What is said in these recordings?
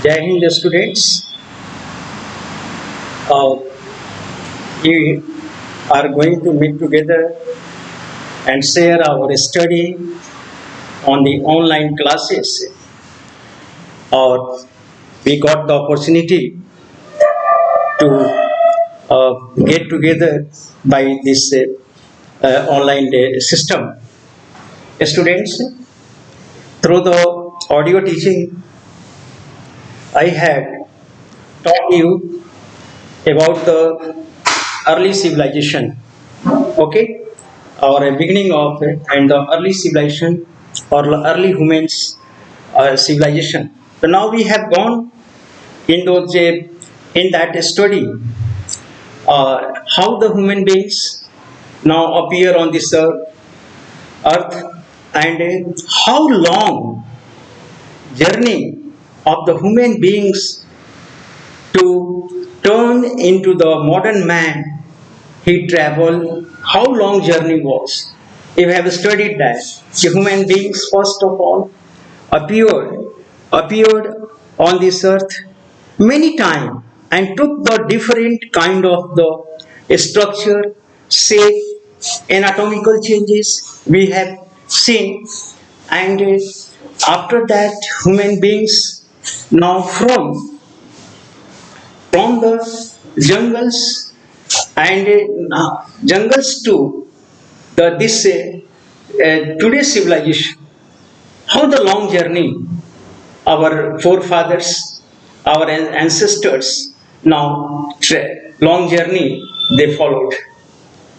Jai Hind students. We are going to meet together and share our study on the online classes. We got the opportunity to get together by this online system. Students, through the audio teaching, I had taught you about the early civilization, okay, or a beginning of it, and the early civilization or early humans civilization. So now we have gone in those in that study how the human beings now appear on this earth and how long journey of the human beings to turn into the modern man he traveled, how long journey was. We have studied that the human beings first of all appeared on this earth many times and took the different kind of the structure, shape, anatomical changes we have seen, and after that human beings now from the jungles and jungles to the this today's civilization. How the long journey our forefathers, our ancestors now long journey they followed,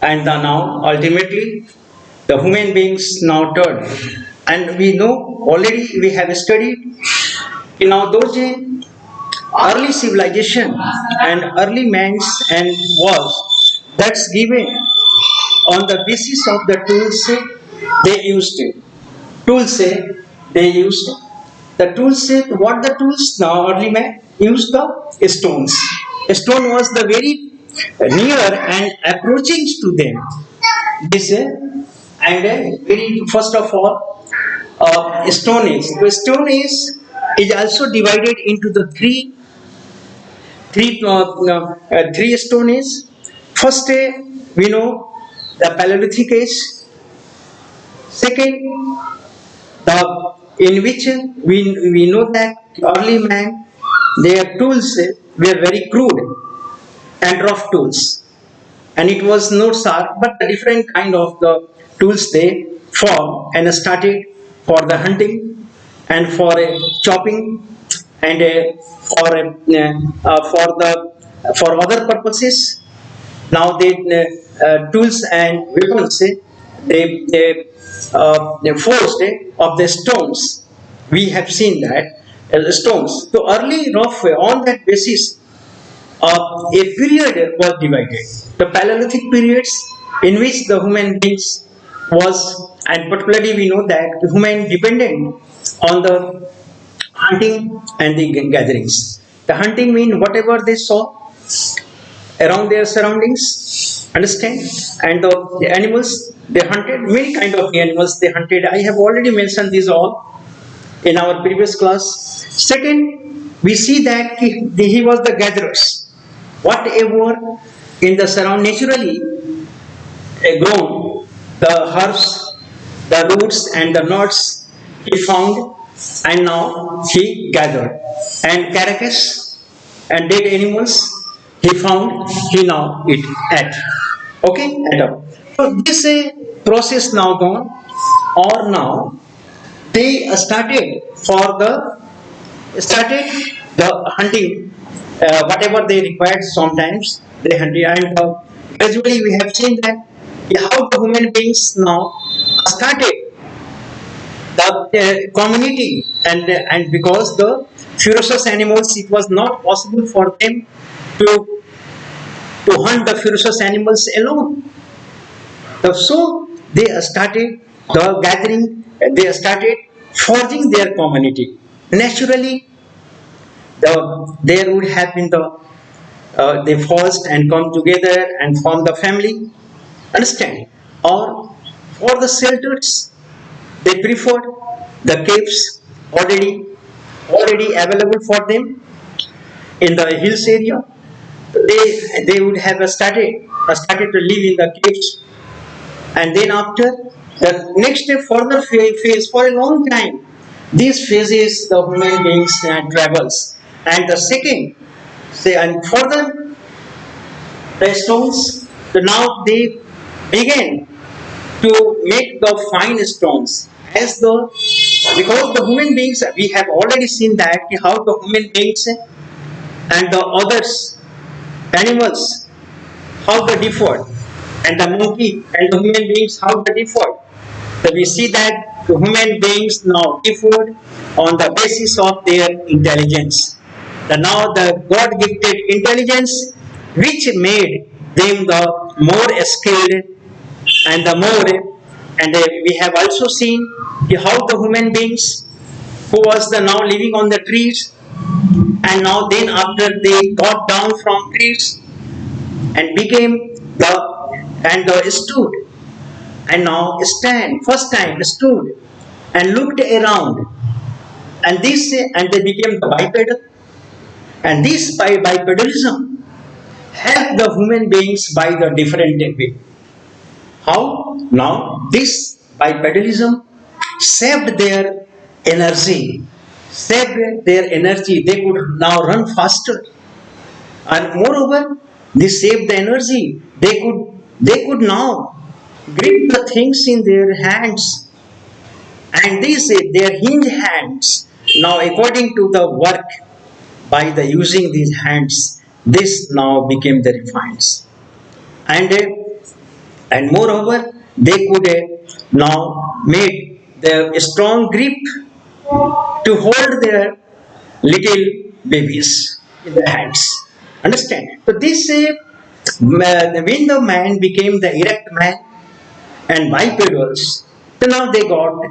and now ultimately the human beings now turn, and we know already we have studied in now those early civilization and early man's and was that's given on the basis of the tools they used. Tools they used. The tools what the tools now early man used the stones. A stone was the very near and approaching to them. This and very first of all stone is the stone is also divided into the three stone age. First, we know the Paleolithic age. Second, the in which we know that early man their tools were very crude and rough tools, and it was not sharp, but a different kind of the tools they formed and started for the hunting and for chopping and for other purposes. Now tools and weapons they forged of the stones. We have seen that stones. So early rough on that basis a period was divided. The Paleolithic periods in which the human beings was, and particularly we know that the human dependent on the hunting and the gatherings. The hunting means whatever they saw around their surroundings, understand? And the animals they hunted, many kind of animals they hunted. I have already mentioned these all in our previous class. Second, we see that he was the gatherers. Whatever in the surround naturally grown, the herbs, the roots and the nuts he found, and now he gathered. And carcass and dead animals he found, he now ate. Okay, ate up. So this process now gone, or now they started the hunting, whatever they required. Sometimes they hunted, and gradually we have seen that how the human beings now started the community, and because the ferocious animals, it was not possible for them to hunt the ferocious animals alone. So they started the gathering, they started forging their community. Naturally, there would have been they forged and come together and form the family. Understand? Or for the shelters, they preferred the caves already already available for them in the hills area. They would have started to live in the caves, and then after the next further phase for a long time, these phases the human beings travels, and the second say and further the stones. So now they begin to make the fine stones as the because the human beings we have already seen that how the human beings and the others animals how they differ, and the monkey and the human beings how they differ. So we see that the human beings now differed on the basis of their intelligence. The now the God gifted intelligence which made them the more skilled and the more, and we have also seen how the human beings who was the now living on the trees, and now then after they got down from trees and became the and stood, and now stand first time stood and looked around, and this and they became the bipedal, and this by bipedalism helped the human beings by the different way. How? Now this bipedalism saved their energy, saved their energy. They could now run faster, and moreover, this saved the energy. They could now grip the things in their hands, and these their hinge hands. Now, according to the work by the using these hands, this now became the refines, and moreover they could now made the strong grip to hold their little babies in the hands. Understand? So this when the man became the erect man and bipedals, so now they got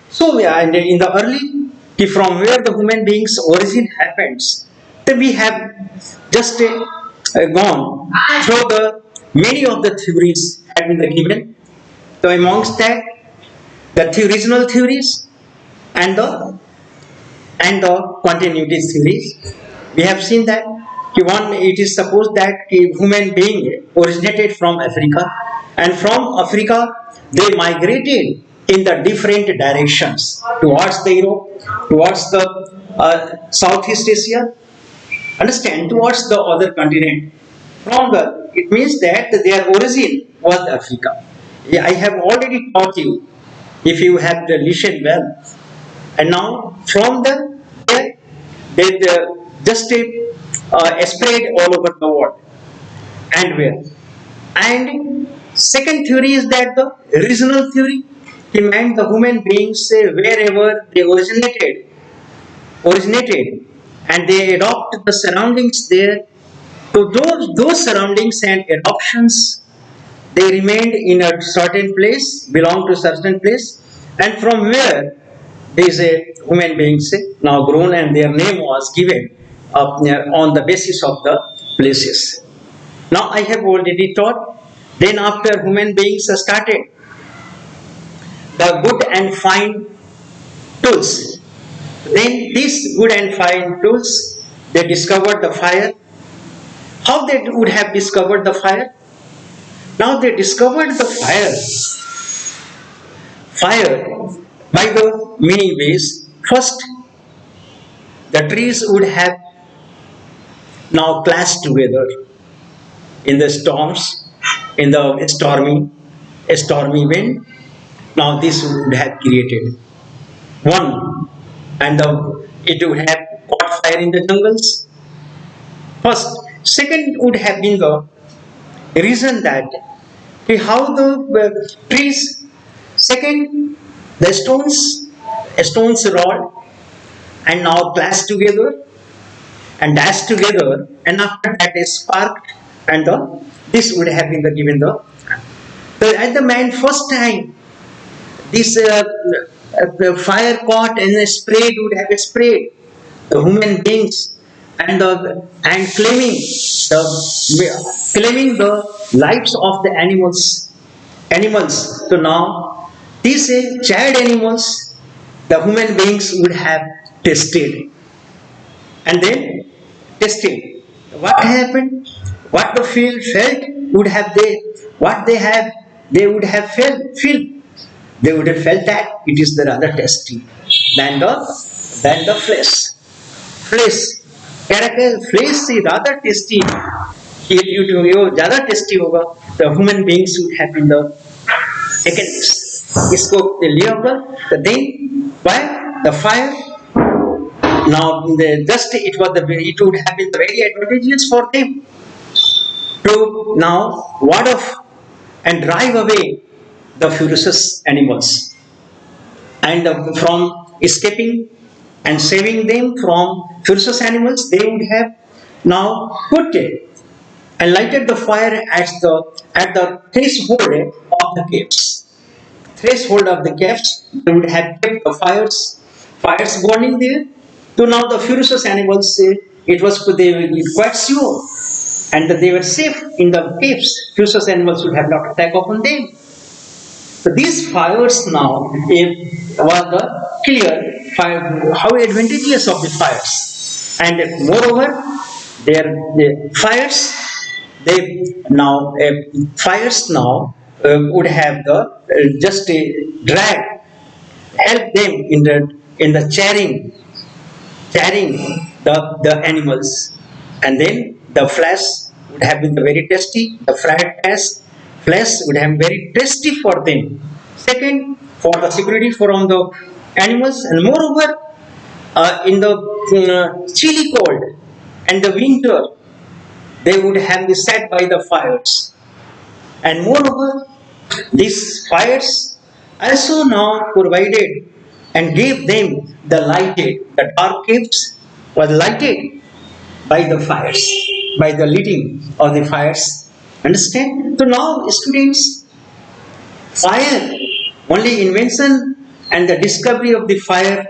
so yeah, and in the early from where the human beings origin happens, then we have just gone through the many of the theories have been given. So amongst that, the original theories and the continuity theories. We have seen that one it is supposed that a human being originated from Africa, and from Africa they migrated in the different directions towards the Europe, towards the Southeast Asia, understand, towards the other continent. From the it means that their origin was Africa. Yeah, I have already taught you if you have the listened well, and now from the there they just spread all over the world, and where, and second theory is that the regional theory, he meant the human beings wherever they originated, and they adopt the surroundings there. So those surroundings and adoptions they remained in a certain place, belong to certain place, and from where these human beings now grown, and their name was given on the basis of the places. Now I have already taught. Then after human beings started the good and fine tools. Then these good and fine tools, they discovered the fire. How they would have discovered the fire? Now they discovered the fire by the many ways. First, the trees would have now clashed together in the storms, in the stormy wind. Now this would have created one, and it would have caught fire in the jungles. First, second would have been the reason that how the trees. Second, the stones rolled and now clashed together and dashed together, and after that is sparked, and this would have been given the at the man first time this the fire caught and sprayed would have sprayed the human beings, and claiming the lives of the animals. So now these child animals, the human beings would have tested, and then tested. What happened? What the field felt would have they would have felt. They would have felt that it is the rather tasty than the flesh. Flesh, character flesh is rather tasty. ये ज़्यादा tasty होगा. The human beings would have been the taken this. इसको लिया होगा. The thing why the fire. Now it would have been very advantageous for them to now ward off and drive away the ferocious animals, and from escaping and saving them from ferocious animals, they would have now put it and lighted the fire at the threshold of the caves. Threshold of the caves, they would have kept the fires burning there. So now the ferocious animals, they were quite sure, and that they were safe in the caves. Ferocious animals would have not attack upon them. So these fires now were the clear fire, how advantageous of the fires, and moreover, the fires now would have the just a drag, help them in the charring the animals, and then the flesh would have been very tasty. The fried flesh would have been very tasty for them. Second, for the security from the animals, and moreover, in the chilly cold and the winter, they would have been set by the fires, and moreover, these fires also now provided and gave them the dark caves was lighted by the fires, by the lighting of the fires. Understand? So now, students, fire, only invention and the discovery of the fire,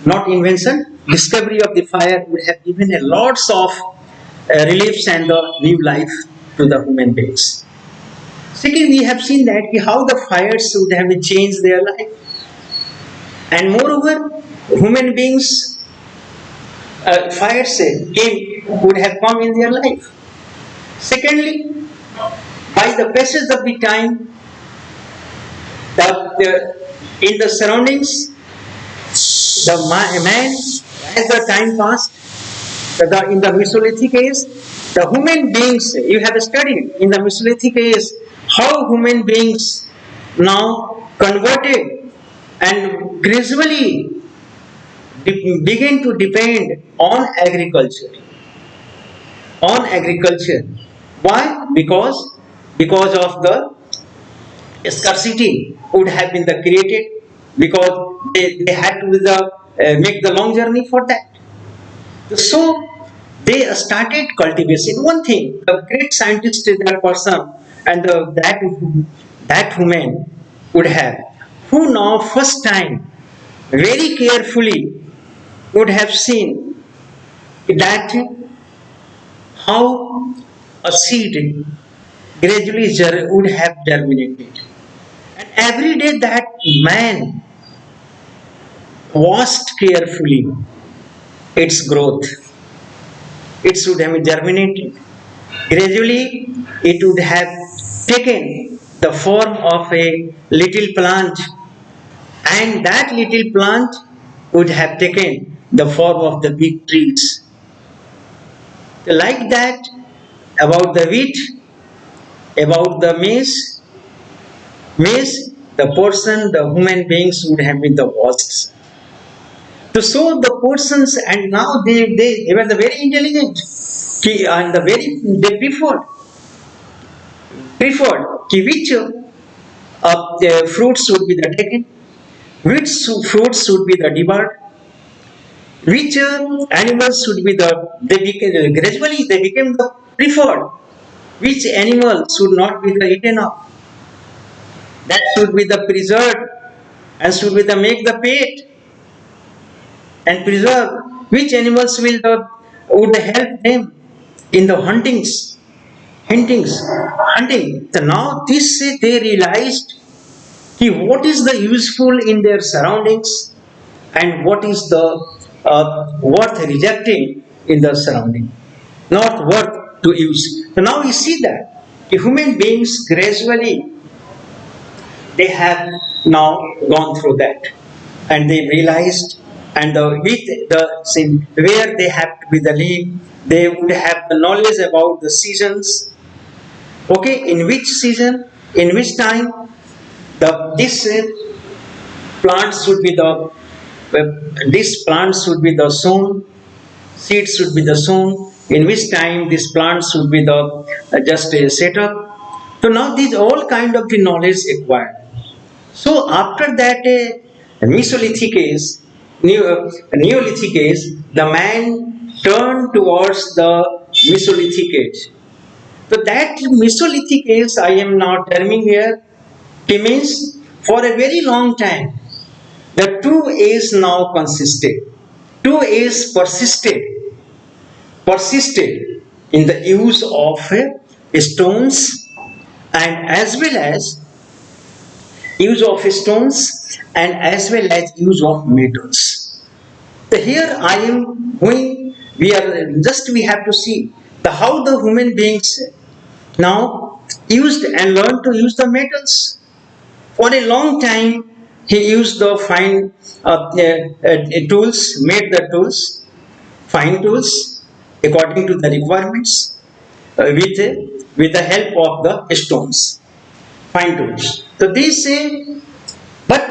not invention, discovery of the fire would have given a lots of reliefs and new life to the human beings. Second, we have seen that how the fires would have changed their life. And moreover, human beings, fires would have come in their life. Secondly, by the passage of the time, in the surroundings, the man, as the time passed, in the Mesolithic age, the human beings, you have studied in the Mesolithic age, how human beings now converted and gradually begin to depend on agriculture. On agriculture. Why? Because of the scarcity would have been created, because they had to make the long journey for that. So they started cultivation. One thing, the great scientist, that person, and that woman would have, who now first time very carefully would have seen that how a seed gradually would have germinated. And every day that man watched carefully its growth. It should have germinated. Gradually, it would have taken the form of a little plant, and that little plant would have taken the form of the big trees. Like that, about the wheat, about the maize, the human beings would have been the wasps. To sow the persons, and now they were the very intelligent, and they preferred which fruits would be the taken, which fruits would be the devoured, which animals should be gradually they became the preferred, which animal should not be the eaten up, that should be the preserved and should be the make the pet and preserve, which animals would help them in the hunting. So now this they realized what is the useful in their surroundings and what is the worth rejecting in the surrounding, not worth to use. So now we see that the human beings gradually they have now gone through that, and they realized, and with the same where they have to be the lead, they would have the knowledge about the seasons. Okay, in which season, in which time, the this plants should be the this plants should be the sown, seeds should be the sown. In which time this plant should be the just set up. So now these all kind of the knowledge acquired. So after that Mesolithic age, Neolithic age, the man turned towards the Mesolithic age. So that Mesolithic age I am now terming here, it means for a very long time the two ages now consisted. Two ages persisted in the use of stones and as well as use of stones and as well as use of metals. So here I am going. We have to see the how the human beings now used and learned to use the metals. For a long time, he used the fine tools, made the tools, fine tools, according to the requirements, with the help of the stones, fine tools. So they say, but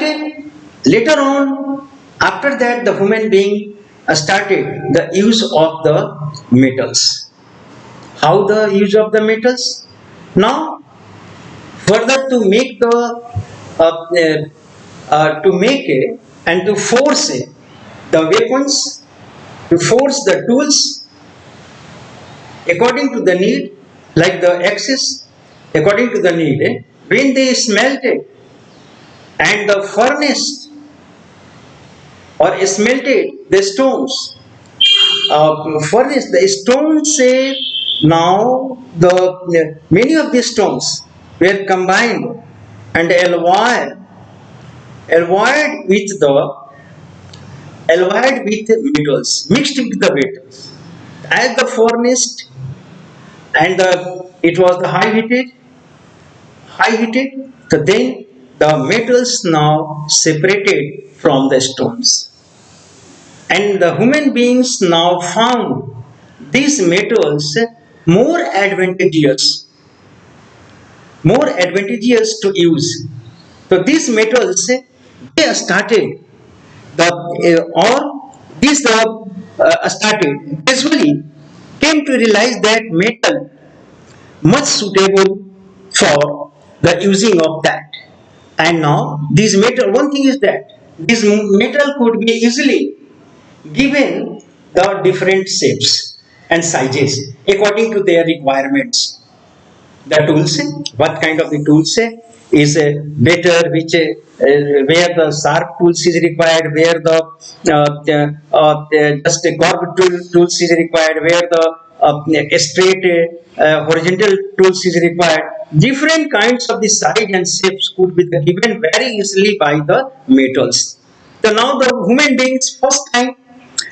later on, after that, the human being started the use of the metals. How the use of the metals? Now, further to make to make and to force the weapons, to force the tools according to the need, like the axis, according to the need. When they smelted and the furnace or smelted the stones, furnace the stones say now the many of the stones were combined and alloyed with metals, mixed with the metals. As the furnace and it was the high heated, so then the metals now separated from the stones. And the human beings now found these metals more advantageous, to use. So these metals they started the or these started gradually came to realize that metal much suitable for the using of that. And now these metal, one thing is that this metal could be easily given the different shapes and sizes according to their requirements. The tools, what kind of the tools is better, which where the sharp tools is required, where the just a curved tools is required, where the straight horizontal tools is required. Different kinds of the size and shapes could be given very easily by the metals. So now the human beings first time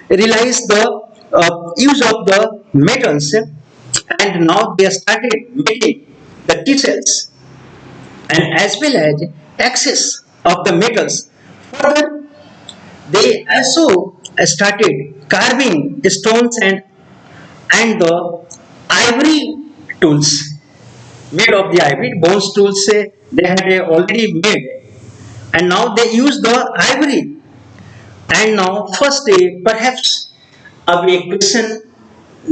realize the use of the metals, and now they started making the T-cells and as well as access of the metals. Further, they also started carving stones and the ivory tools made of the ivory bones tools they had already made, and now they use the ivory. And now first perhaps अब एक question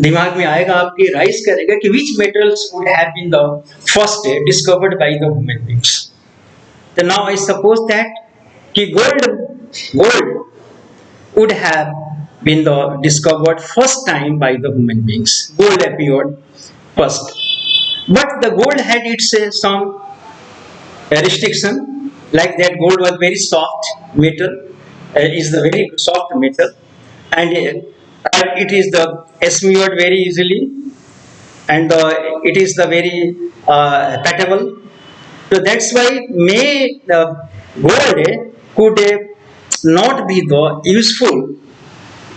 दिमाग में आएगा आपके rise करेगा कि which metals would have been the first discovered by the human beings. So now I suppose that कि gold would have been the discovered first time by the human beings. Gold appeared first, but the gold had its some restriction, like that gold was very soft metal, is the very soft metal, and it is the smeared very easily, and it is the very patable. So that's why may the gold could not be the useful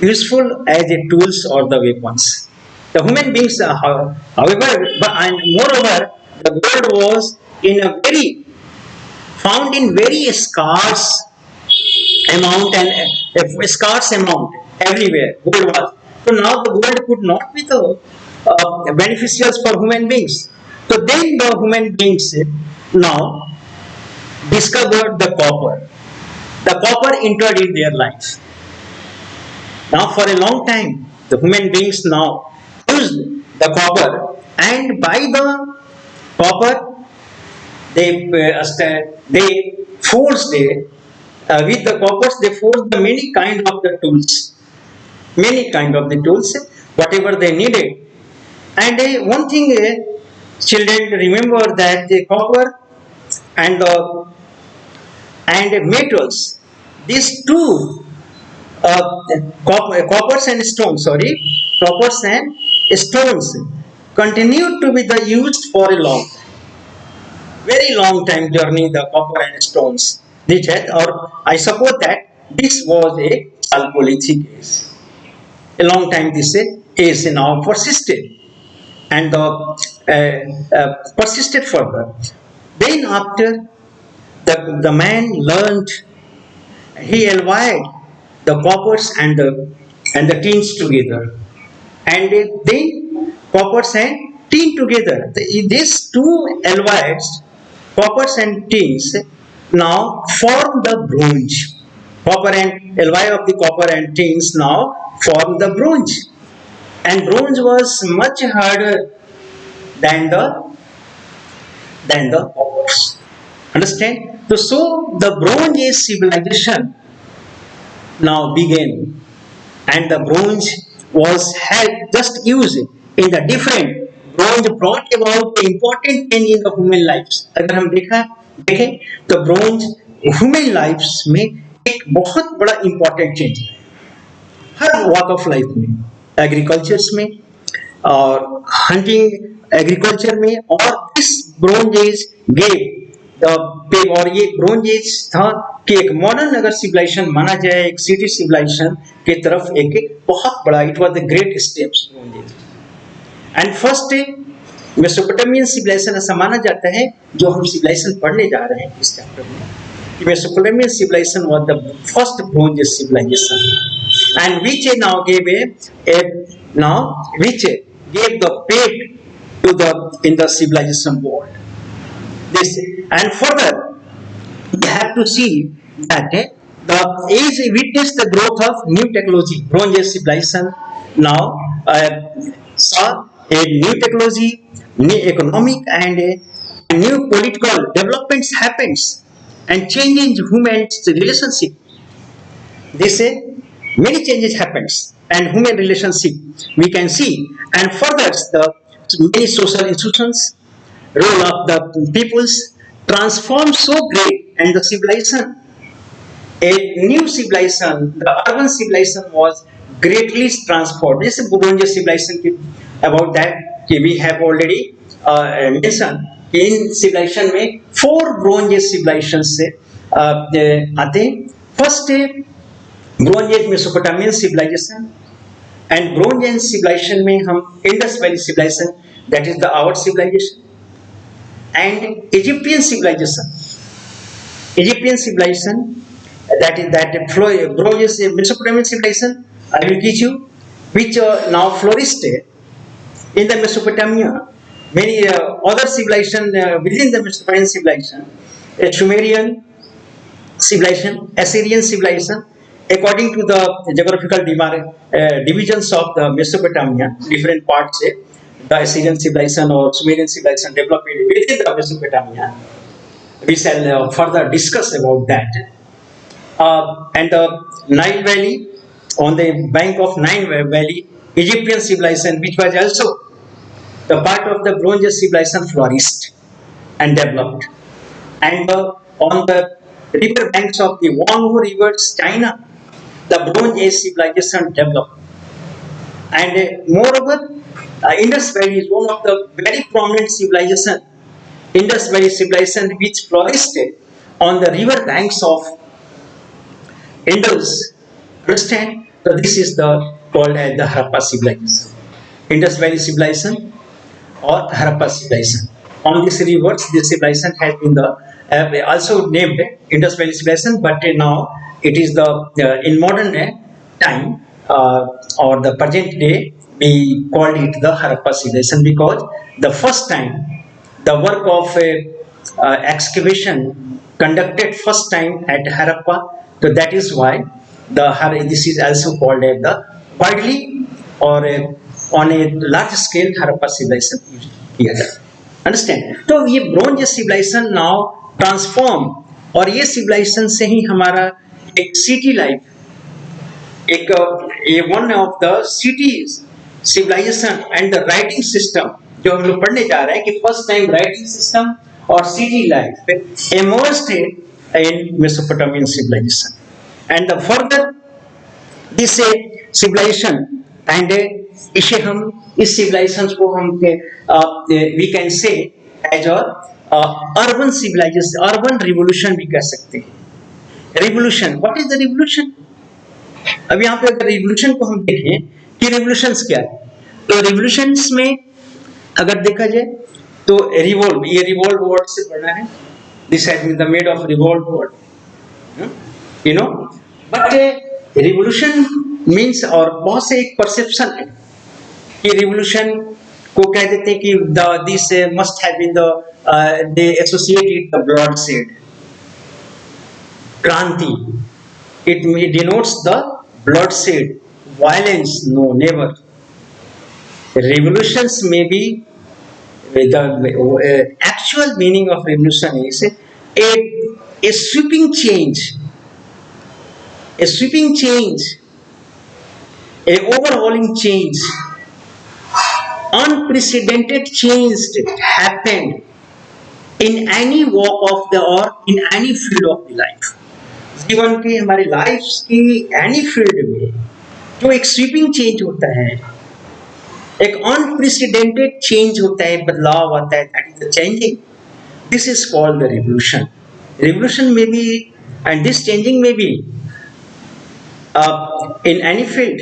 useful as a tools or the weapons. The human beings, however, and moreover, the gold was in a very found in very scarce amount and a scarce amount everywhere. Gold was. So now the gold could not be the beneficial for human beings. So then the human beings now discovered the copper. The copper entered in their life. Now for a long time, the human beings now used the copper, and by the copper they forced with the coppers they forced the many kind of the tools, many kind of the tools, whatever they needed. And one thing, children remember that the copper and the and metals, these two coppers and stones, sorry, coppers and stones continued to be the used for a long, very long time journey, the copper and stones. This had, or I suppose that this was a Chalcolithic age. A long time this is now persisted and persisted further. Then after the man learned, he allied the coppers and the tins together, and then coppers and tin together. These two allied coppers and tins now form the bronze. Copper and alloy of the copper and tins now form the bronze, and bronze was much harder than the coppers. Understand? So the Bronze Age civilization now began, and the bronze was had just used in the different. Bronze brought about the important change in the human lives. अगर हम देखें तो bronze human lives में एक बहुत बड़ा important change है हर walk of life में, एग्रीकल्चर्स में और हंटिंग एग्रीकल्चर में, और इस ब्रोंज एज गेव और ये ब्रोंज एज था कि एक मॉडर्न अगर सिविलाइजेशन माना जाए, एक सिटी सिविलाइजेशन की तरफ एक बहुत बड़ा, it was the great steps bronze age. And first Mesopotamian civilisation ऐसा माना जाता है, जो हम सिविलाइजेशन पढ़ने जा रहे हैं इस चैप्टर में, कि Mesopotamian civilisation was the first bronze age civilisation, and which now gave the peg to the in the civilization world. This, and further we have to see that the age witnessed the growth of new technology. Bronze Age civilization now saw a new technology, new economic and new political developments happens, and change in human's relationship. They say many changes happens and human relationship we can see, and further the many social institutions, role of the peoples transformed so great, and the civilization, a new civilization, the urban civilization was greatly transformed. This is Bronze civilization about that we have already mentioned. In civilization में 4 Bronze civilizations से आते हैं. First Bronze Age Mesopotamian civilization, and Bronze Age civilization में हम Indus Valley civilization, that is the our civilization, and Egyptian civilization. Egyptian civilization, that is that Bronze Age Mesopotamian civilization, I will teach you, which now flourished in the Mesopotamia. Many other civilization within the Mesopotamian civilization, a Sumerian civilization, Assyrian civilization. According to the geographical divisions of the Mesopotamia, different parts, the Assyrian civilization or Sumerian civilization developed within the Mesopotamia. We shall further discuss about that. And the Nile Valley, on the bank of Nile Valley, Egyptian civilization, which was also the part of the Bronze Age civilization, flourished and developed. And on the river banks of the Huanghe River, China, the Bronze Age civilization developed. And moreover, Indus Valley is one of the very prominent civilization. Indus Valley civilization, which flourished on the river banks of Indus. Understand? So this is the called as the Harappa civilization, Indus Valley civilization or Harappa civilization. On these rivers, this civilization has been the also named Indus Valley civilization, but now it is the in modern time or the present day we called it the Harappa civilization because the first time the work of excavation conducted first time at Harappa. So that is why this is also called as the widely or on a large scale Harappa civilization किया जाता है. Understand. तो ये bronze civilisation now transform और ये civilisation से ही हमारा एक सिटी लाइफ एक ये one of the cities civilisation and the writing system जो हम लोग पढ़ने जा रहे हैं कि फर्स्ट टाइम राइटिंग सिस्टम और city life emerged in Mesopotamian civilization and the further this civilization and इसे हम इस सिविलाइजेशन को हम we can say as urban civilisation urban revolution भी कह सकते हैं. Revolution, what is the revolution? अब यहाँ पे अगर रिवोल्यूशन को हम देखें कि रिवोल्यूशंस क्या है, तो रिवोल्यूशंस में अगर देखा जाए तो रिवॉल्व, ये रिवॉल्व वर्ड से बना है. This has been the made of revolve word, you know. But revolution means और बहुत से एक परसेप्शन है कि रिवोल्यूशन को कह देते हैं कि this must have been the they associated the bloodshed. क्रांति, it denotes the bloodshed, violence. No, never. Revolutions may be the actual meaning of revolution is a sweeping change, a sweeping change, a overhauling change, unprecedented change happened in any walk of the or in any field of the life. जीवन की हमारी life की any field में जो एक sweeping change होता है, एक अनप्रेसिडेंटेड चेंज होता है, बदलाव आता है, that is the changing. This is called the revolution. Revolution में भी एंड दिस चेंजिंग में भी इन एनी फील्ड,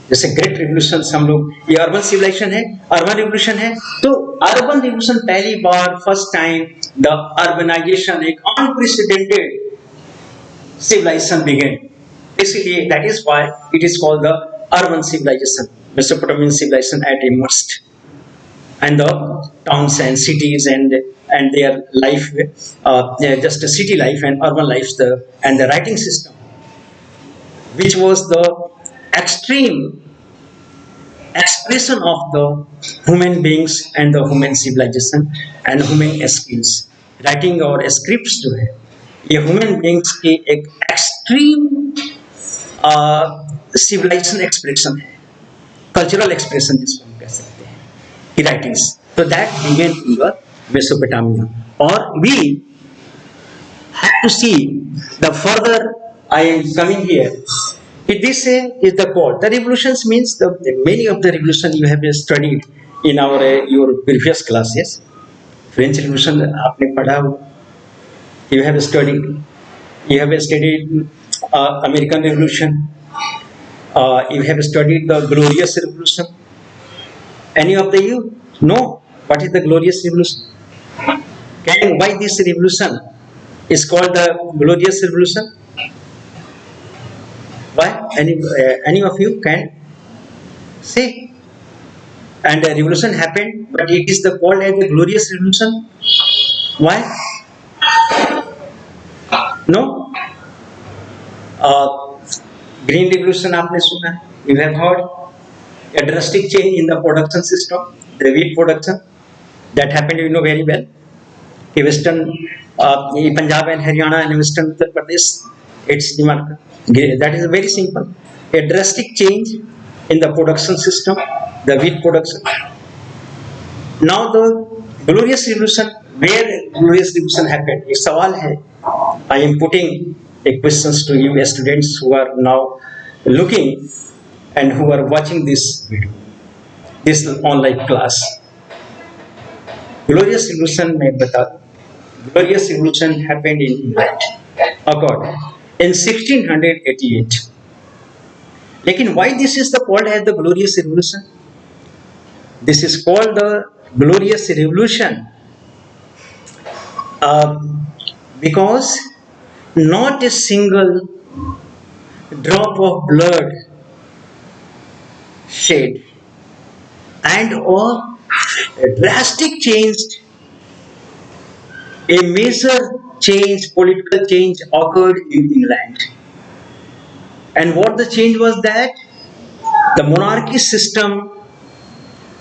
जैसे ग्रेट रिवोल्यूशन हम लोग, ये अर्बन सिविलाइजेशन है, अर्बन रिवोल्यूशन है. तो अर्बन रिवोल्यूशन पहली बार फर्स्ट टाइम द अर्बनाइजेशन, एक unprecedented civilization began. Basically, that is why it is called the urban civilization. Mesopotamian civilization at emerged, and the towns and cities and their life, just a city life and urban life, and the writing system, which was the extreme expression of the human beings and the human civilization and human skills. Writing और scripts जो है ये human beings की एक extreme civilization expression है, cultural expression जिसको हम कह सकते हैं की राइटिंग्स. तो that began in the Mesopotamia. और we have to see the further, I am coming here, this is the call the revolutions means the many of the revolution you have studied in our your previous classes. French revolution आपने पढ़ा, you have studied American Revolution, you have studied the Glorious Revolution. Any of the you know what is the Glorious Revolution? Why this revolution is called the Glorious Revolution? Why? Any of you can say? And a revolution happened, but it is called as the Glorious Revolution. Why? No? Green Revolution आपने सुना है, you have heard a drastic change in the production system, the wheat production that happened, you know very well. Western Punjab and Haryana and Western Uttar Pradesh, its demand, that is very simple. A drastic change in the production system, the wheat production. Now the Glorious Revolution, where Glorious Revolution happened? एक सवाल है. I am putting a questions to you students who are now looking and who are watching this video, this online class. Glorious Revolution में बता, Glorious Revolution happened in England, occurred in 1688. लेकिन why this is the called as the glorious revolution? This is called the glorious revolution because not a single drop of blood shed and or a drastic change, a major change, political change occurred in England. And what the change was that the monarchy system,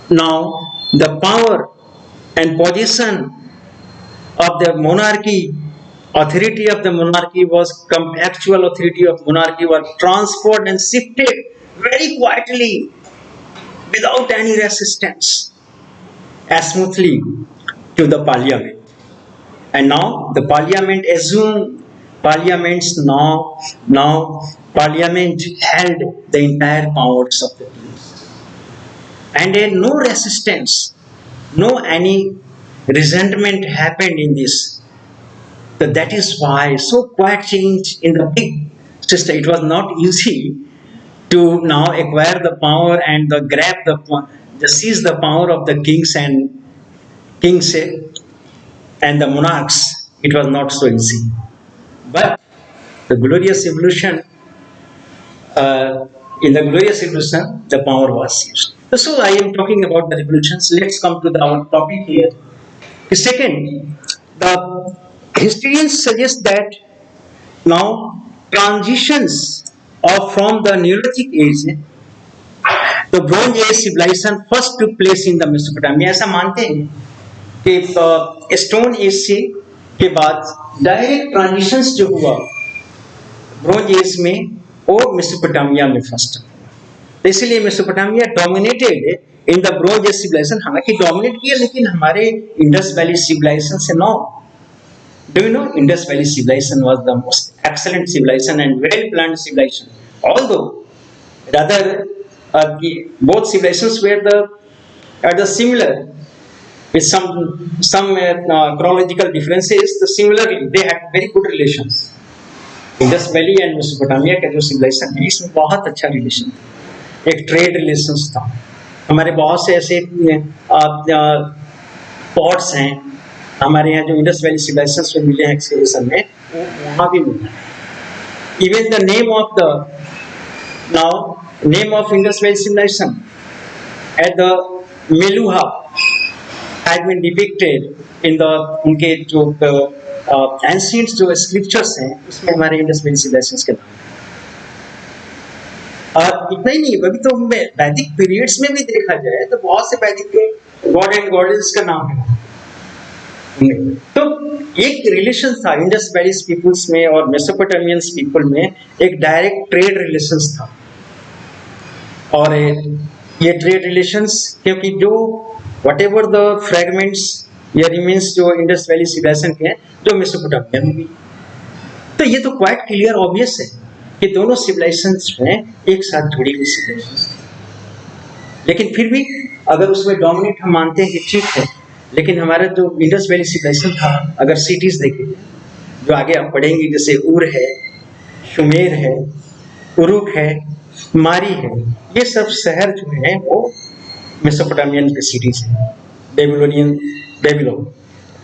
now the power and position of the monarchy, authority of the monarchy was actual authority of monarchy was transferred and shifted very quietly without any resistance as smoothly to the parliament. And now the parliament assumed parliaments now parliament held the entire powers of the king. And no resistance, no any resentment happened in this. So that is why so quiet change in the big system. It was not easy to now acquire the power and grab the seize the power of the kings and the monarchs. It was not so easy. But the glorious evolution, in the glorious evolution, the power was seized. So I am talking about the revolutions. Let's come to our topic here. Second, the historians suggest that now transitions of from the Neolithic age, the Bronze Age civilization first took place in the Mesopotamia. ऐसा मानते हैं कि stone age से के बाद direct transitions जो हुआ bronze as में वो मेसोपोटामिया में फर्स्ट हुआ, तो इसलिए Mesopotamia dominated in the bronze age civilisation, हालांकि डोमिनेट किया लेकिन हमारे इंडस वैली सिविलाइजेशन से no. Do you know Indus Valley civilization was the most excellent civilization and well-planned civilization. Although rather both civilizations were the similar with some chronological differences. The similarly they had very good relations. Indus Valley and Mesopotamia का जो civilization है इसमें बहुत अच्छा relation था, एक trade relations था. हमारे बहुत से ऐसे ports हैं हमारे यहाँ जो इंडस वैली सिविलाइजेशन में मिले हैं एक्सकेवेशन में, वो वहाँ भी मिला. Even the name of Indus valley civilisation at the Meluha had been depicted in the उनके जो एंशिएंट जो स्क्रिप्चर्स हैं उसमें हमारे इंडस वैली सिविलाइजेशन के नाम. और इतना ही नहीं, अभी तो वैदिक पीरियड्स में भी देखा जाए तो बहुत से वैदिक के गॉड एंड गॉडेस का नाम है. तो एक रिलेशन था इंडस वैली पीपुल्स में और मेसोपोटामियंस पीपल में, एक डायरेक्ट ट्रेड रिलेशंस था. और ये ट्रेड रिलेशंस क्योंकि जो वट एवर द फ्रेगमेंट्स या रिमेन्स जो इंडस वैली सिविलाइजेशन के हैं जो मेसोपोटामिया में भी, तो ये तो क्वाइट क्लियर ऑब्वियस है कि दोनों सिविलाइजेशंस में एक साथ जुड़ी हुई सिविलाइजेशंस. लेकिन फिर भी अगर उसमें डोमिनेट हम मानते हैं कि ठीक है, लेकिन हमारा जो इंडस वैली सिविलाइजेशन था, अगर सिटीज देखें जो आगे आप पढ़ेंगे जैसे उर है, शुमेर है, उरुक है, मारी है, ये सब शहर जो है वो मेसोपोटामियन के सिटीज है, बेबीलोन.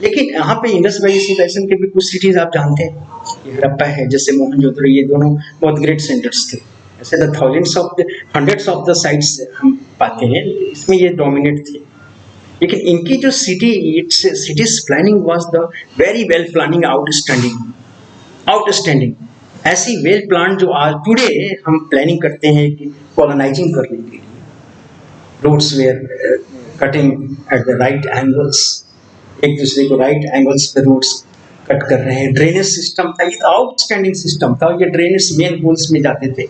लेकिन यहाँ पे इंडस वैली सिविलाइजेशन के भी कुछ सिटीज आप जानते हैं, ये हड़प्पा है जैसे मोहनजोदड़ो, ये दोनों बहुत ग्रेट सेंटर्स थे. ऐसे the hundreds of the sites हम पाते हैं, इसमें ये डोमिनेट थे. लेकिन इनकी जो cities planning was the very well planning, outstanding. ऐसी वेल प्लान जो आज टुडे हम प्लानिंग करते हैं कि कॉलोनाइजिंग करने के लिए, roads were cutting at the right angles, एक दूसरे को राइट एंगल्स पे रोड्स कट कर रहे हैं. ड्रेनेज सिस्टम था, ये आउटस्टैंडिंग सिस्टम था. ये ड्रेनेज मेन होल्स में जाते थे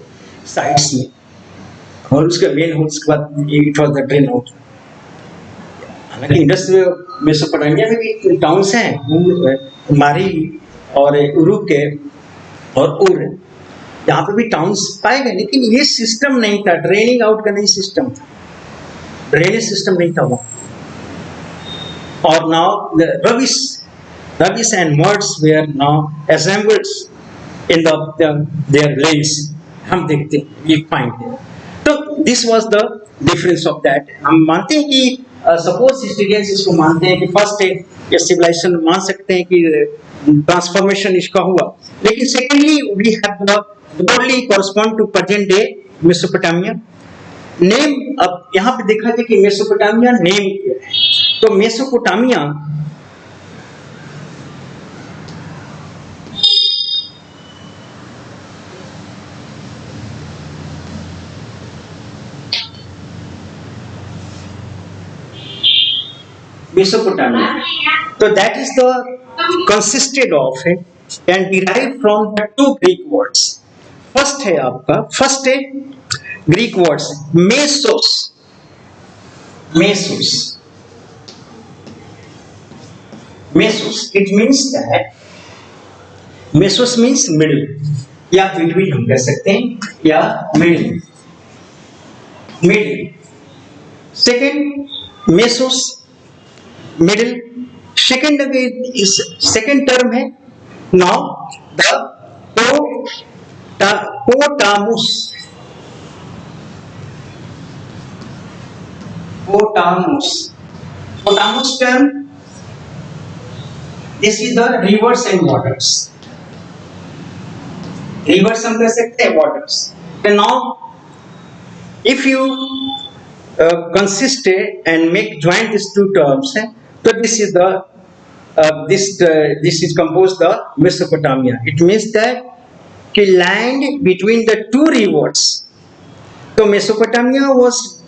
साइड्स में, और उसके मेन होल्स के बाद it was the drain out. हालांकि इंडस मेसोपोटामिया में भी टाउन्स हैं, मारी और उरुक के और उर, यहाँ पे भी टाउन्स पाए गए, लेकिन ये सिस्टम नहीं था, ड्रेनिंग आउट का नहीं सिस्टम था, ड्रेनेज सिस्टम नहीं था वहाँ. और now rubbish and muds were now assembled in their lanes. हम देखते हैं, we find this was the difference of that. हम मानते हैं कि सपोज हिस्टोरियंस इसको मानते हैं कि फर्स्ट ये सिविलाइजेशन मान सकते हैं कि ट्रांसफॉर्मेशन इसका हुआ, लेकिन secondly we have the broadly correspond to present day Mesopotamia. Name अब यहाँ पे देखा जाए कि मेसोपोटामिया नेम क्या है. तो Mesopotamia Mesopotamia. So that is the consisted of and derived from the two Greek words. First है आपका first है Greek words mesos. Mesos. Mesos. It means that mesos means middle या between हम कह सकते हैं या middle. Middle. Second mesos middle. Second is second term है now the potamus. Potamus term, this is the rivers and waters. Rivers हम कह सकते हैं waters. And now if you consist and make join these two terms, so this is the this is composed the Mesopotamia. It means that the land between the two rivers. So Mesopotamia was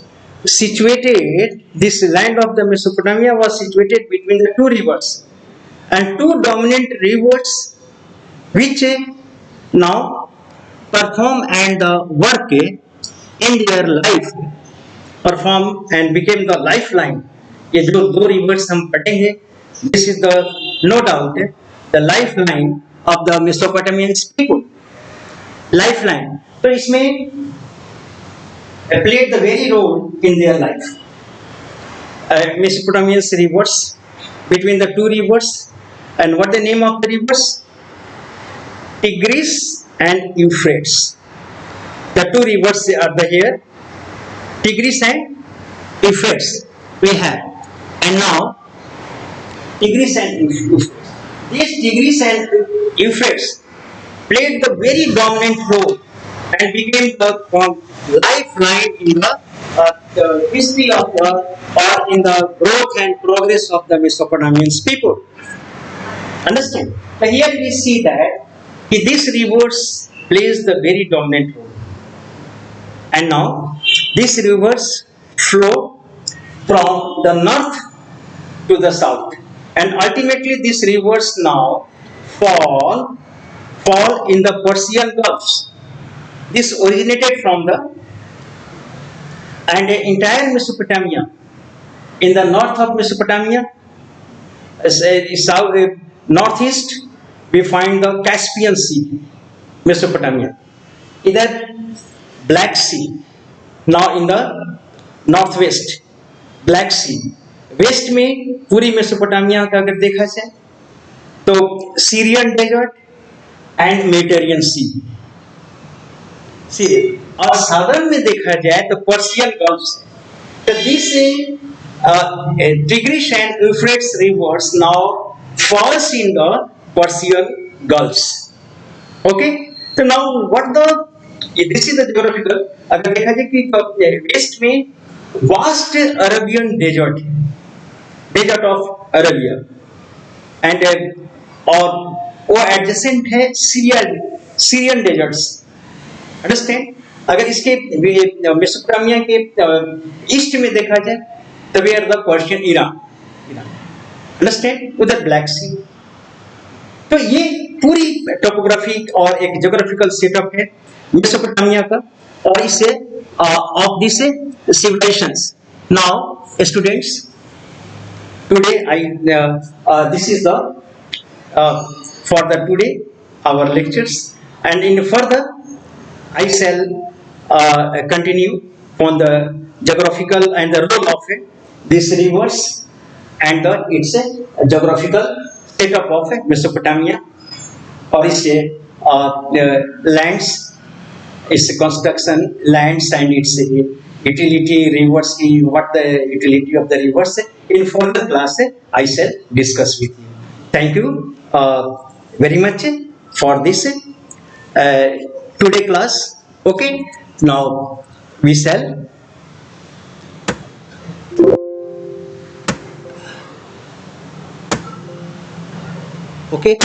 situated. This land of the Mesopotamia was situated between the two rivers, and two dominant rivers, which now perform and work in their life, perform and became the lifeline. ये जो दो rivers हम पढ़ेंगे, this is the no doubt the lifeline of the Mesopotamian people. Lifeline. तो इसमें played the very role in their life. Mesopotamian rivers between the two rivers, and what the name of the rivers? Tigris and Euphrates. The two rivers are here. Tigris and Euphrates we have, and now Tigris and Euphrates. These Tigris and Euphrates played the very dominant role and became the lifeline in the history of the or in the growth and progress of the Mesopotamian people. Understand? So here we see that these rivers plays the very dominant role, and now these rivers flow from the north to the south, and ultimately these rivers now fall in the Persian Gulfs. This originated from the and entire Mesopotamia. In the north of Mesopotamia, south northeast, we find the Caspian Sea, Mesopotamia. Either Black Sea. Now in the northwest, Black Sea. West में पूरी Mesopotamia का अगर देखा जाए तो Syrian desert and Mediterranean sea, और southern में देखा जाए तो पर्शियन गल्फ. तो this Tigris and Euphrates rivers now falls in the Persian gulfs. Okay, तो now what the this is the geographical. अगर देखा जाए कि वेस्ट में vast Arabian desert, desert of Arabia, and और वो एडजेसेंट है सीरियन डेजर्ट्स. अंडरस्टैंड? अगर इसके मेसोपोटामिया के ईस्ट में देखा जाए तो they are the Persian Iran. Understand? उधर ब्लैक सी. तो ये पूरी टोपोग्राफी और एक ज्योग्राफिकल सेटअप है मेसोपोटामिया का, और इसे of this civilisations. Now students, today this is the for the today our lectures, and in further I shall continue on the geographical and the role of these rivers and its geographical setup of Mesopotamia, or its lands its construction, lands, and its utility, rivers, what the utility of the rivers. In further class, I shall discuss with you. Thank you very much for this today class. Okay, now we shall. Okay.